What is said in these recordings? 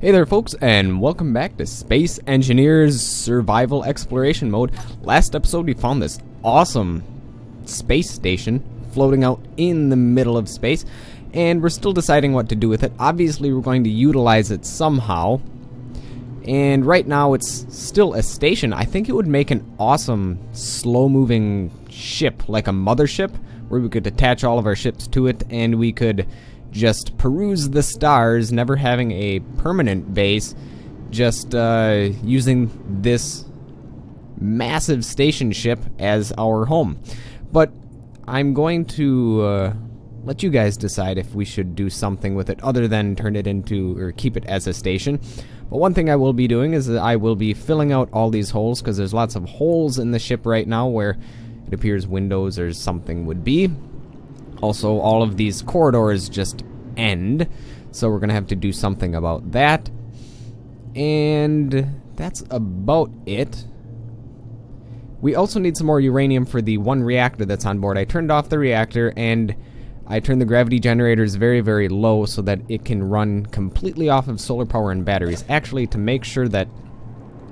Hey there folks, and welcome back to Space Engineers Survival Exploration Mode. Last episode we found this awesome space station floating out in the middle of space, and we're still deciding what to do with it. Obviously we're going to utilize it somehow, and right now it's still a station. I think it would make an awesome slow-moving ship, like a mothership, where we could attach all of our ships to it and we could just peruse the stars, never having a permanent base, just using this massive station ship as our home. But I'm going to let you guys decide if we should do something with it other than turn it into, or keep it as a station. But one thing I will be doing is that I will be filling out all these holes, because there's lots of holes in the ship right now where it appears windows or something would be. Also, all of these corridors just end, so we're gonna have to do something about that. And that's about it. We also need some more uranium for the one reactor that's on board. I turned off the reactor and I turned the gravity generators very, very low so that it can run completely off of solar power and batteries. Actually, to make sure that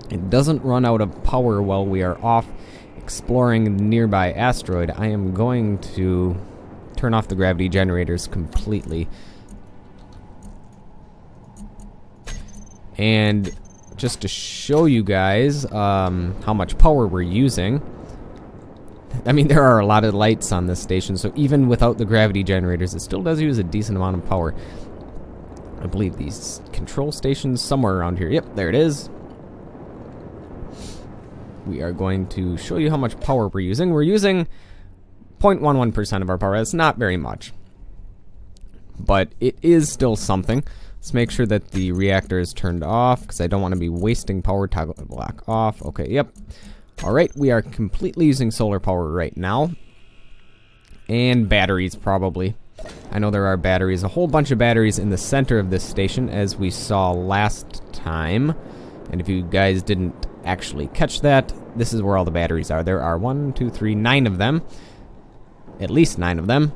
it doesn't run out of power while we are off exploring the nearby asteroid, I am going to turn off the gravity generators completely. And just to show you guys how much power we're using, I mean, there are a lot of lights on this station, so even without the gravity generators, it still does use a decent amount of power. I believe these control stations somewhere around here. Yep, there it is. We are going to show you how much power we're using. We're using 0.11% of our power. That's not very much, but it is still something. Let's make sure that the reactor is turned off, because I don't want to be wasting power. Toggle block off. Okay, yep. Alright, we are completely using solar power right now. And batteries, probably. I know there are batteries, a whole bunch of batteries in the center of this station, as we saw last time. And if you guys didn't actually catch that, this is where all the batteries are. There are 9 of them. At least 9 of them.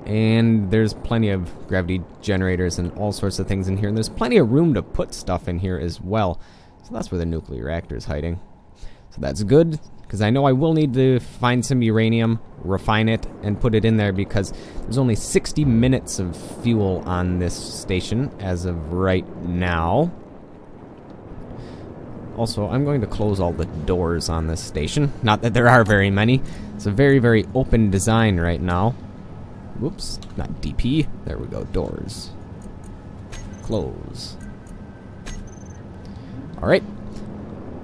And there's plenty of gravity generators and all sorts of things in here. And there's plenty of room to put stuff in here as well. So that's where the nuclear reactor is hiding. So that's good, because I know I will need to find some uranium, refine it, and put it in there, because there's only 60 minutes of fuel on this station as of right now. Also, I'm going to close all the doors on this station. Not that there are very many. It's a very, very open design right now. Whoops, not DP. There we go, doors. Close. Alright.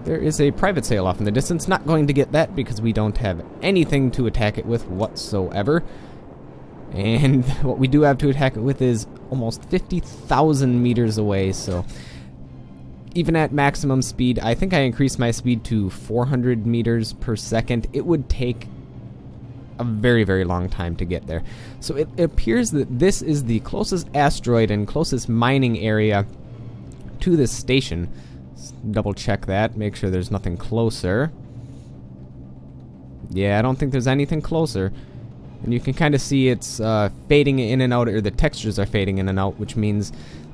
There is a private sail off in the distance. Not going to get that because we don't have anything to attack it with whatsoever. And what we do have to attack it with is almost 50,000 meters away, so even at maximum speed, I think I increased my speed to 400 meters per second. It would take a very, very long time to get there. So it appears that this is the closest asteroid and closest mining area to this station. Let's double check that, make sure there's nothing closer. Yeah, I don't think there's anything closer. And you can kind of see it's fading in and out, or the textures are fading in and out, which means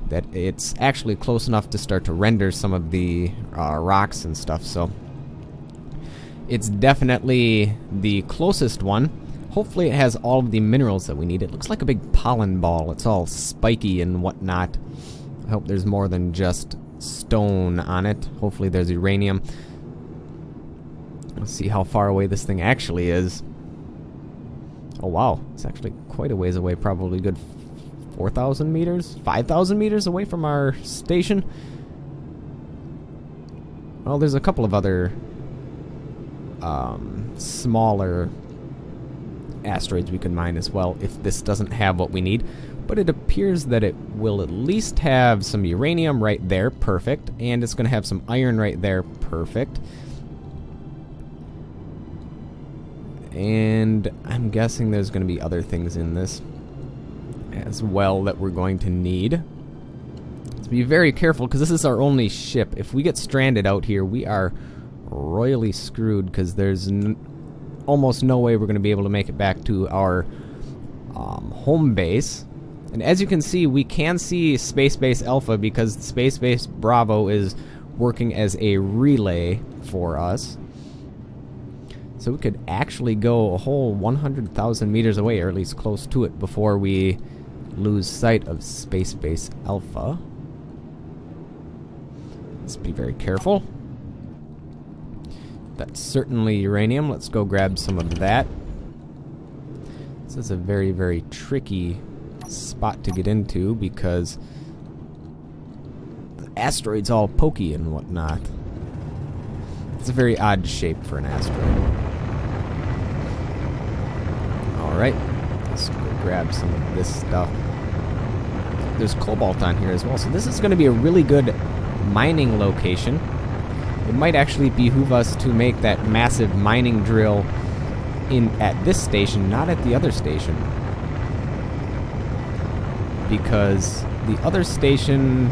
that it's actually close enough to start to render some of the rocks and stuff. So it's definitely the closest one. Hopefully it has all of the minerals that we need. It looks like a big pollen ball. It's all spiky and whatnot. I hope there's more than just stone on it. Hopefully there's uranium. Let's see how far away this thing actually is. Oh wow, it's actually quite a ways away. Probably good 4,000 meters? 5,000 meters away from our station. Well, there's a couple of other smaller asteroids we can mine as well if this doesn't have what we need. But it appears that it will at least have some uranium right there. Perfect. And it's going to have some iron right there. Perfect. And I'm guessing there's going to be other things in this as well that we're going to need. Let's be very careful, because this is our only ship. If we get stranded out here, we are royally screwed, because there's almost no way we're going to be able to make it back to our home base. And as you can see, we can see Space Base Alpha because Space Base Bravo is working as a relay for us. So we could actually go a whole 100,000 meters away, or at least close to it, before we lose sight of Space Base Alpha. Let's be very careful. That's certainly uranium. Let's go grab some of that. This is a very, very tricky spot to get into because the asteroid's all pokey and whatnot. It's a very odd shape for an asteroid. Alright, let's go grab some of this stuff. There's cobalt on here as well, so this is going to be a really good mining location. It might actually behoove us to make that massive mining drill at this station, not at the other station. Because the other station,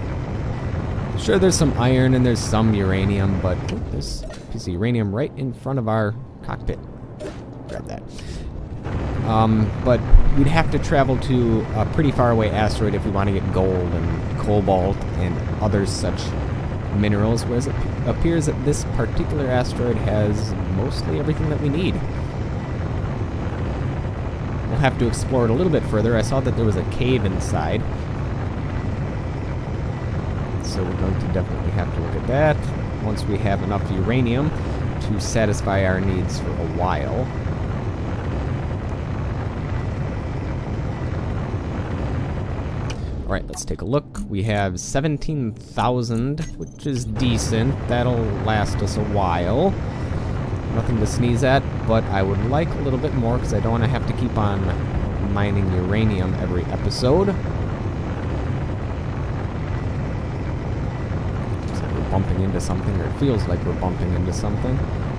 sure, there's some iron and there's some uranium, but there's a piece of uranium right in front of our cockpit. Grab that. But we'd have to travel to a pretty far away asteroid if we want to get gold and cobalt and other such minerals, whereas it appears that this particular asteroid has mostly everything that we need. We'll have to explore it a little bit further. I saw that there was a cave inside, so we're going to definitely have to look at that once we have enough uranium to satisfy our needs for a while. Alright, let's take a look. We have 17,000, which is decent. That'll last us a while. Nothing to sneeze at, but I would like a little bit more because I don't want to have to keep on mining uranium every episode. Looks like we're bumping into something, or it feels like we're bumping into something.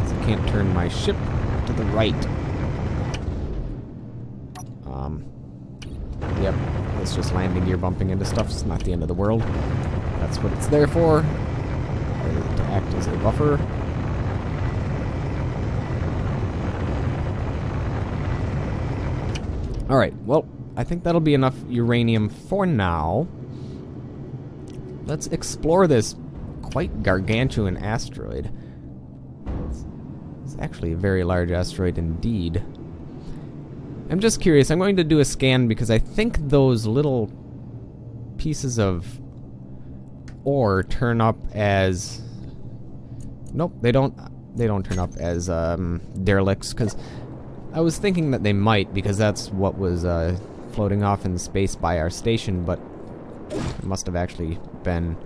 So I can't turn my ship to the right. Yep. It's just landing gear bumping into stuff. It's not the end of the world. That's what it's there for. To act as a buffer. Alright, well, I think that'll be enough uranium for now. Let's explore this quite gargantuan asteroid. It's actually a very large asteroid indeed. I'm just curious. I'm going to do a scan because I think those little pieces of ore turn up as... Nope, they don't turn up as derelicts, because I was thinking that they might, because that's what was floating off in space by our station, but it must have actually been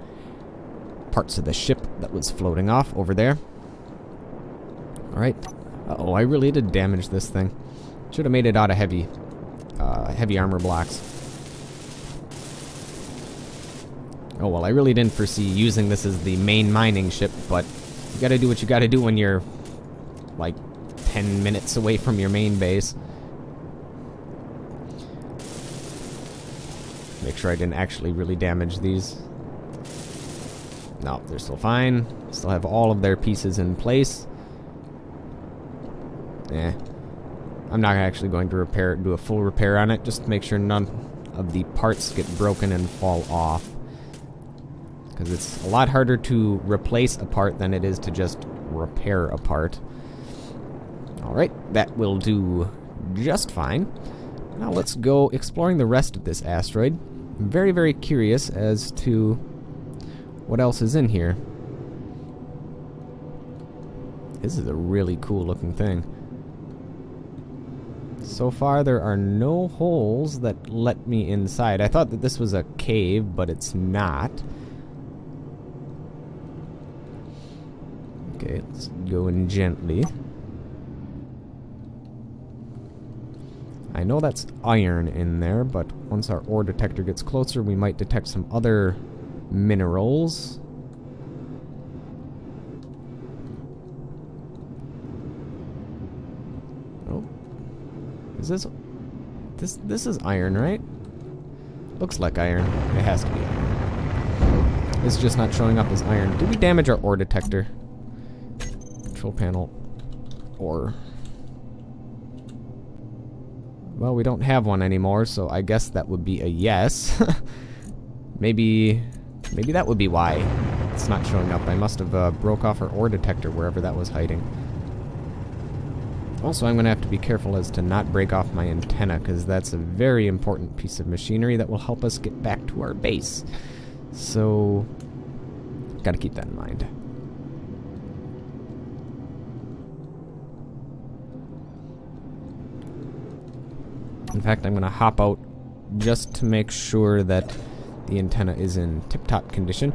parts of the ship that was floating off over there. Alright. Uh-oh, I really did damage this thing. Should have made it out of heavy armor blocks. Oh well, I really didn't foresee using this as the main mining ship, but you gotta do what you gotta do when you're like 10 minutes away from your main base. Make sure I didn't actually really damage these. No, they're still fine. Still have all of their pieces in place. Eh. I'm not actually going to do a full repair on it, just to make sure none of the parts get broken and fall off. Because it's a lot harder to replace a part than it is to just repair a part. Alright, that will do just fine. Now let's go exploring the rest of this asteroid. I'm very, very curious as to what else is in here. This is a really cool looking thing. So far, there are no holes that let me inside. I thought that this was a cave, but it's not. Okay, let's go in gently. I know that's iron in there, but once our ore detector gets closer, we might detect some other minerals. Is this is iron, right? Looks like iron. It has to be iron. It's just not showing up as iron. Did we damage our ore detector? Control panel. Ore. Well, we don't have one anymore, so I guess that would be a yes. Maybe that would be why it's not showing up. I must have broke off our ore detector wherever that was hiding. Also, I'm going to have to be careful as to not break off my antenna, because that's a very important piece of machinery that will help us get back to our base. So, got to keep that in mind. In fact, I'm going to hop out just to make sure that the antenna is in tip-top condition.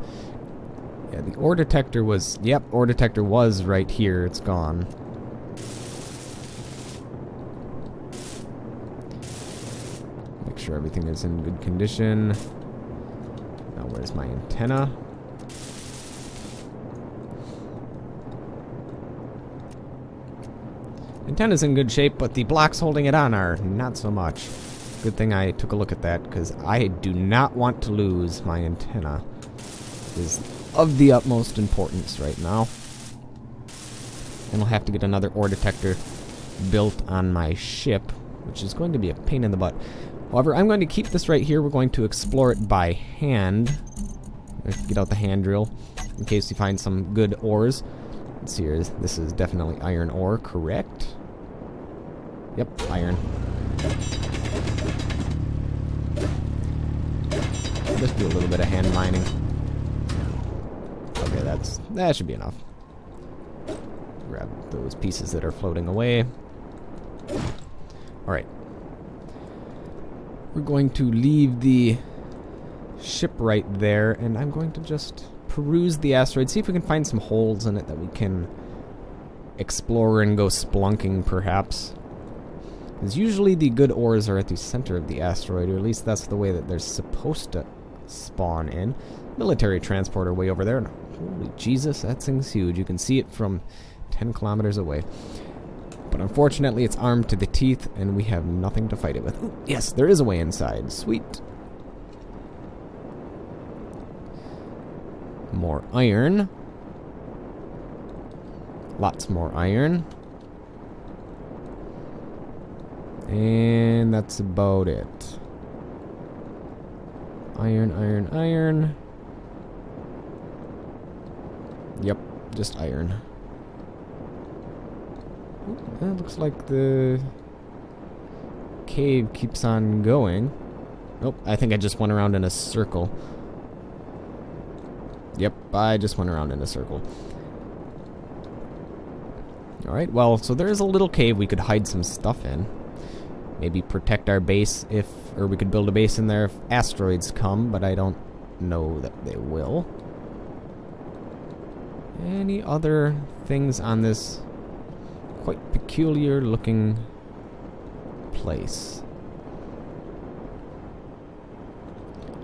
Yeah, the ore detector was... Yep, ore detector was right here. It's gone. Make sure everything is in good condition. Now, where's my antenna? Antenna's in good shape, but the blocks holding it on are not so much. Good thing I took a look at that, because I do not want to lose my antenna. It is of the utmost importance right now. And I'll have to get another ore detector built on my ship, which is going to be a pain in the butt. However, I'm going to keep this right here. We're going to explore it by hand. Get out the hand drill in case we find some good ores. Let's see here. This is definitely iron ore, correct? Yep, iron. Just do a little bit of hand mining. Okay, that should be enough. Grab those pieces that are floating away. Alright. We're going to leave the ship right there, and I'm going to just peruse the asteroid, see if we can find some holes in it that we can explore and go splunking, perhaps. Because usually the good ores are at the center of the asteroid, or at least that's the way that they're supposed to spawn in. Military transporter way over there. And holy Jesus, that thing's huge. You can see it from 10 kilometers away. But unfortunately, it's armed to the teeth, and we have nothing to fight it with. Ooh, yes, there is a way inside. Sweet. More iron. Lots more iron. And that's about it. Iron, iron, iron. Yep, just iron. Ooh, it looks like the cave keeps on going. Nope, I think I just went around in a circle. Yep, I just went around in a circle. Alright, well, so there is a little cave we could hide some stuff in. Maybe protect our base or we could build a base in there if asteroids come, but I don't know that they will. Any other things on this quite peculiar looking place?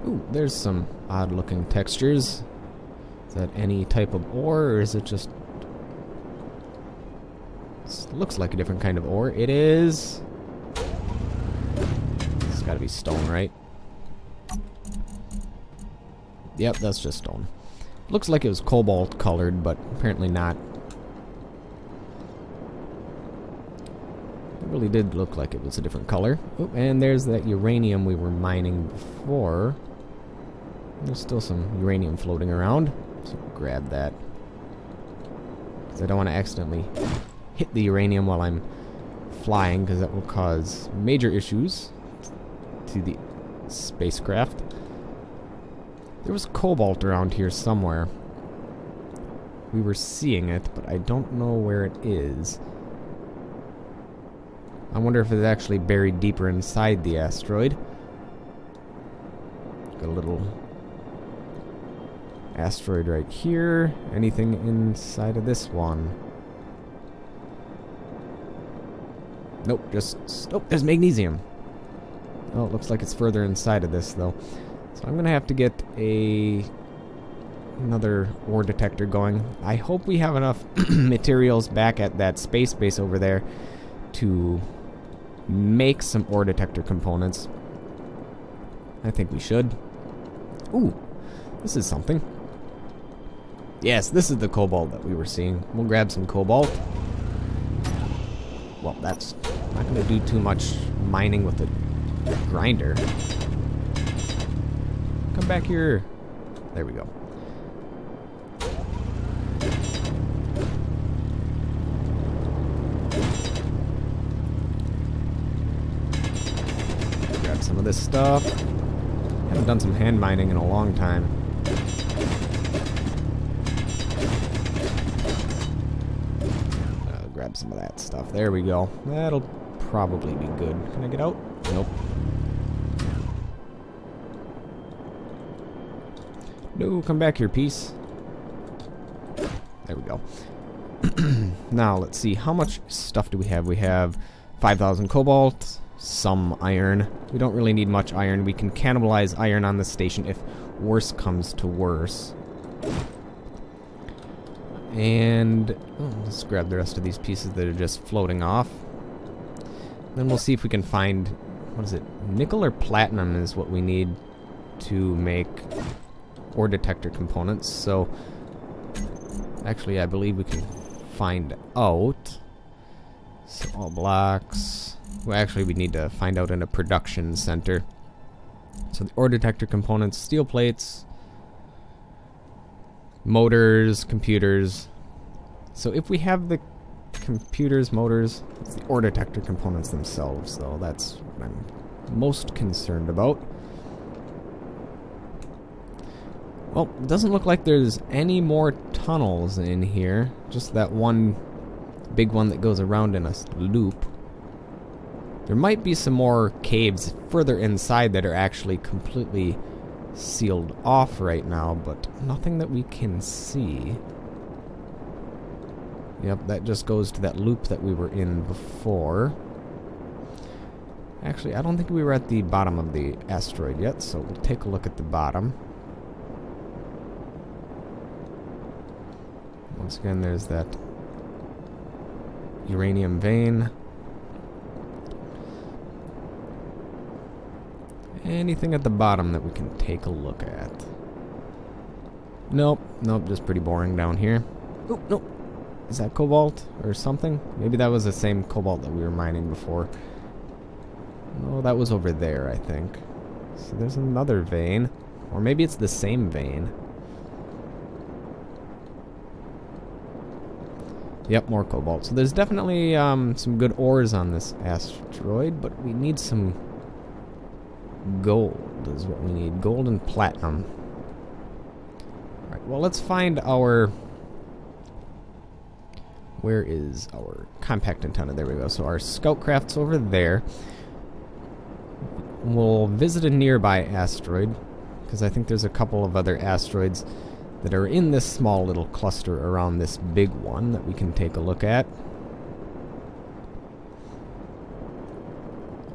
Ooh, there's some odd looking textures. Is that any type of ore, or is it just... This looks like a different kind of ore. It is... It's gotta be stone, right? Yep, that's just stone. Looks like it was cobalt colored, but apparently not. It really did look like it was a different color. Oh, and there's that uranium we were mining before. There's still some uranium floating around, so grab that. Because I don't want to accidentally hit the uranium while I'm flying, because that will cause major issues to the spacecraft. There was cobalt around here somewhere. We were seeing it, but I don't know where it is. I wonder if it's actually buried deeper inside the asteroid. Got a little asteroid right here. Anything inside of this one? Nope, just... Oh, there's magnesium. Oh, it looks like it's further inside of this, though. So I'm gonna have to get another ore detector going. I hope we have enough materials back at that space base over there to make some ore detector components. I think we should. Ooh, this is something. Yes, this is the cobalt that we were seeing. We'll grab some cobalt. Well, that's not gonna do too much mining with a grinder. Come back here. There we go. Grab some of this stuff. Haven't done some hand mining in a long time. Grab some of that stuff. There we go. That'll probably be good. Can I get out? Nope. No, come back here, piece. There we go. Now, let's see. How much stuff do we have? We have 5,000 cobalt, some iron. We don't really need much iron. We can cannibalize iron on the station if worse comes to worse. And let's grab the rest of these pieces that are just floating off. Then we'll see if we can find, what is it? Nickel or platinum is what we need to make ore detector components. So, actually, I believe we can find out. So, all blocks. Well, actually, we need to find out in a production center. So, the ore detector components, steel plates, motors, computers. So if we have the computers, motors, it's the ore detector components themselves, though. That's what I'm most concerned about. Well, it doesn't look like there's any more tunnels in here. Just that one big one that goes around in a loop. There might be some more caves further inside that are actually completely sealed off right now, but nothing that we can see. Yep, that just goes to that loop that we were in before. Actually, I don't think we were at the bottom of the asteroid yet, so we'll take a look at the bottom. Once again, there's that uranium vein. Anything at the bottom that we can take a look at? Nope, nope, just pretty boring down here. Oh, nope. Is that cobalt or something? Maybe that was the same cobalt that we were mining before. No, that was over there, I think. So there's another vein. Or maybe it's the same vein. Yep, more cobalt. So there's definitely some good ores on this asteroid, but we need some gold is what we need. Gold and platinum. Alright, well, let's find our... Where is our compact antenna? There we go. So our scout craft's over there. We'll visit a nearby asteroid, because I think there's a couple of other asteroids that are in this small little cluster around this big one that we can take a look at.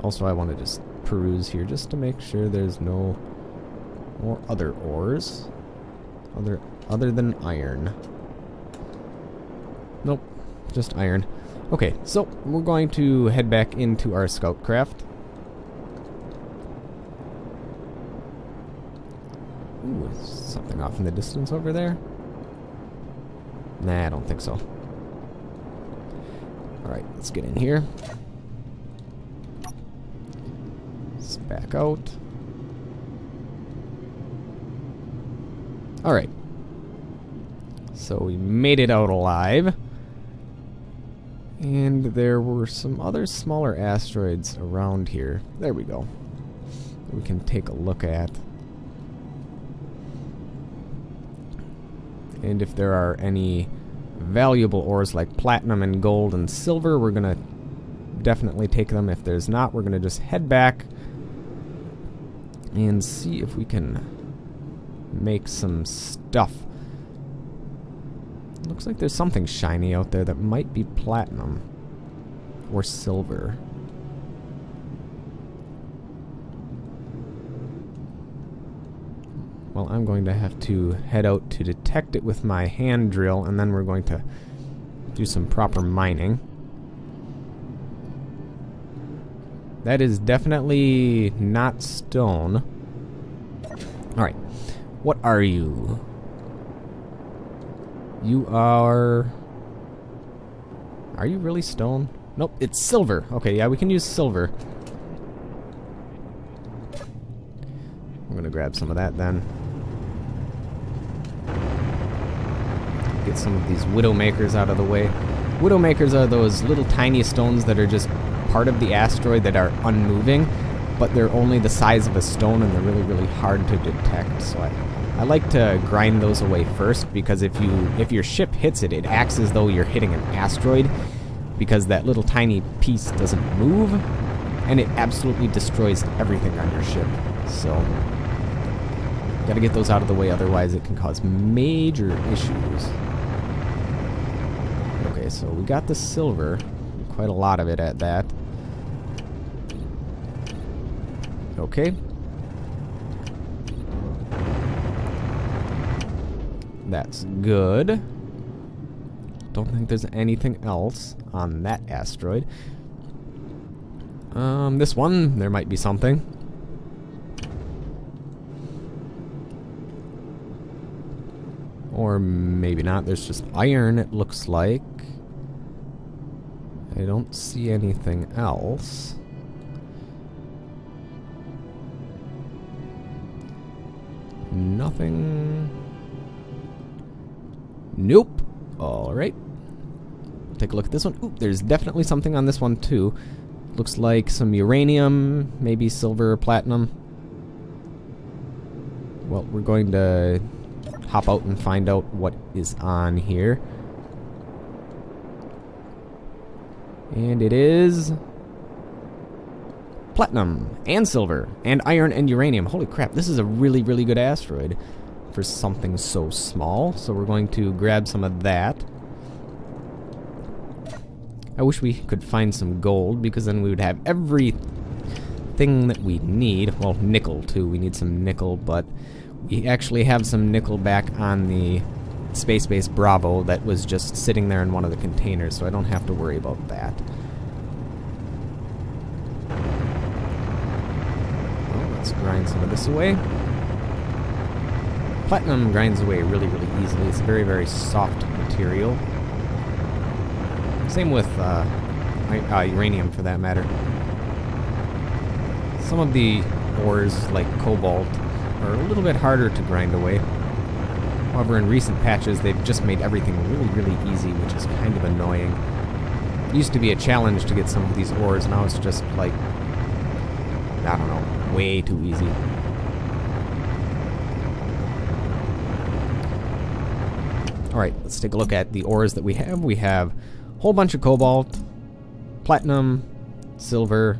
Also, I want to just peruse here just to make sure there's no more other ores other than iron. Nope, just iron. Okay, so we're going to head back into our scout craft. Ooh, is something off in the distance over there? Nah, I don't think so. Alright, let's get in here. Let's back out. Alright. So we made it out alive. And there were some other smaller asteroids around here. There we go. We can take a look at. And if there are any valuable ores like platinum and gold and silver, we're going to definitely take them. If there's not, we're going to just head back and see if we can make some stuff. Looks like there's something shiny out there that might be platinum or silver. Well, I'm going to have to head out to detect it with my hand drill, and then we're going to do some proper mining. That is definitely not stone. Alright, what are you? You are... Are you really stone? Nope, it's silver. Okay, yeah, we can use silver. gonna grab some of that then. Get some of these Widowmakers out of the way. Widowmakers are those little tiny stones that are just part of the asteroid that are unmoving, but they're only the size of a stone and they're really, really hard to detect. So I like to grind those away first, because if your ship hits it, it acts as though you're hitting an asteroid, because that little tiny piece doesn't move, and it absolutely destroys everything on your ship. So gotta get those out of the way, otherwise it can cause major issues. Okay, so we got the silver, quite a lot of it at that. Okay. That's good. Don't think there's anything else on that asteroid. This one, there might be something. Or maybe not. There's just iron, it looks like. I don't see anything else. Nothing. Nope. Alright. Take a look at this one. Ooh, there's definitely something on this one too. Looks like some uranium, maybe silver or platinum. Well, we're going to hop out and find out what is on here. And it is platinum and silver and iron and uranium. Holy crap, this is a really, really good asteroid for something so small. So we're going to grab some of that. I wish we could find some gold, because then we would have everything that we need. Well, nickel too. We need some nickel, but we actually have some nickel back on the Space Base Bravo that was just sitting there in one of the containers, so I don't have to worry about that. Well, let's grind some of this away. Platinum grinds away really, really easily. It's a very, very soft material. Same with uranium, for that matter. Some of the ores, like Cobalt, are a little bit harder to grind away. However, in recent patches, they've just made everything really, really easy, which is kind of annoying. It used to be a challenge to get some of these ores, now it's just like, I don't know, way too easy. Alright, let's take a look at the ores that we have. We have a whole bunch of cobalt, platinum, silver,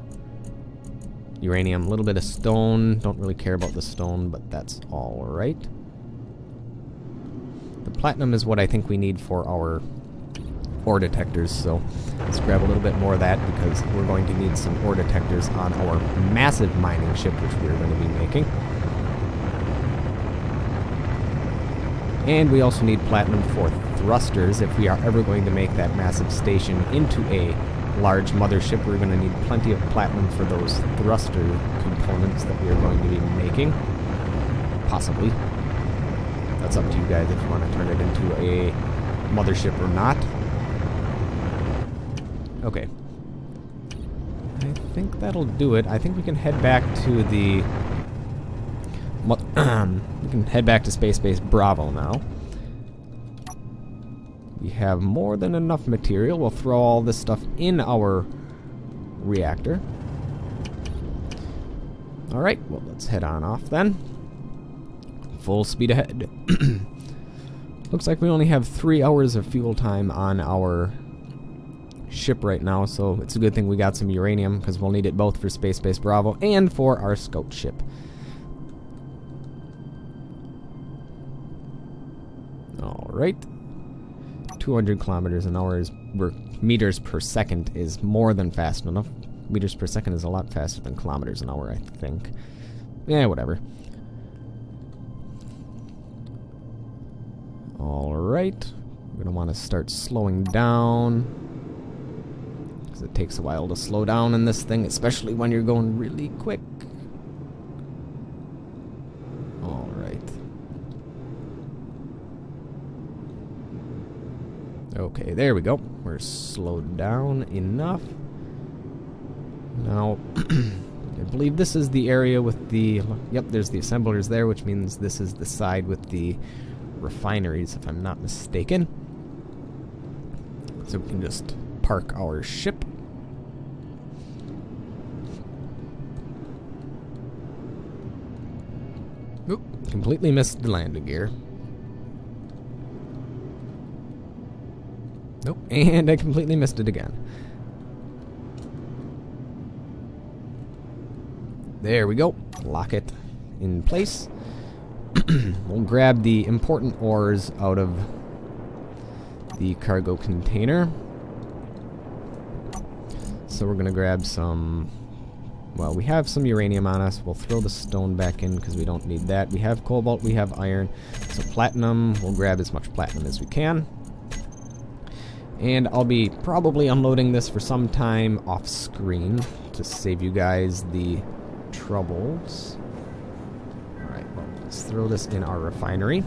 uranium, a little bit of stone. Don't really care about the stone, but that's alright. The platinum is what I think we need for our ore detectors, so let's grab a little bit more of that, because we're going to need some ore detectors on our massive mining ship, which we're going to be making. And we also need platinum for thrusters. If we are ever going to make that massive station into a large mothership, we're going to need plenty of platinum for those thruster components that we are going to be making. Possibly. That's up to you guys if you want to turn it into a mothership or not. Okay. I think that'll do it. I think we can head back to the... we can head back to Space Base Bravo now. We have more than enough material. We'll throw all this stuff in our reactor. Alright, well, let's head on off then. Full speed ahead. Looks like we only have 3 hours of fuel time on our ship right now, so it's a good thing we got some uranium, because we'll need it both for Space Base Bravo and for our scout ship. Alright. 200 kilometers an hour is, meters per second is more than fast enough. Meters per second is a lot faster than kilometers an hour, I think. Yeah, whatever. Alright. We're going to want to start slowing down, because it takes a while to slow down in this thing, especially when you're going really quick. Alright. Okay, there we go. We're slowed down enough. Now, I believe this is the area with the... Yep, there's the assemblers there, which means this is the side with the refineries, if I'm not mistaken. So we can just park our ship. Oop, completely missed the landing gear. Nope, and I completely missed it again. There we go. Lock it in place. We'll grab the important ores out of the cargo container. So we're going to grab some... Well, we have some uranium on us. We'll throw the stone back in because we don't need that. We have cobalt, we have iron. So platinum, we'll grab as much platinum as we can. And I'll be probably unloading this for some time off screen to save you guys the troubles. Alright, well, let's throw this in our refinery.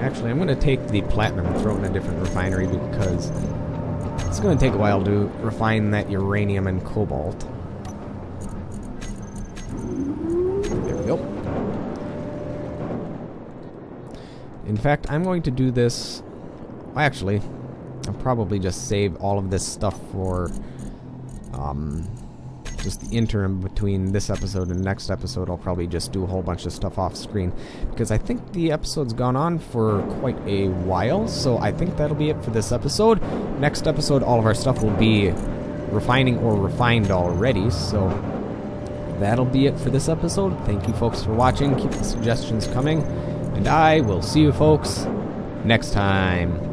Actually, I'm going to take the platinum and throw it in a different refinery because it's going to take a while to refine that uranium and cobalt. There we go. In fact, I'm going to do this... Well, actually, I'll probably just save all of this stuff for just the interim between this episode and next episode. I'll probably just do a whole bunch of stuff off screen because I think the episode's gone on for quite a while, so I think that'll be it for this episode. Next episode, all of our stuff will be refining or refined already, so that'll be it for this episode. Thank you folks for watching. Keep the suggestions coming, and I will see you folks next time.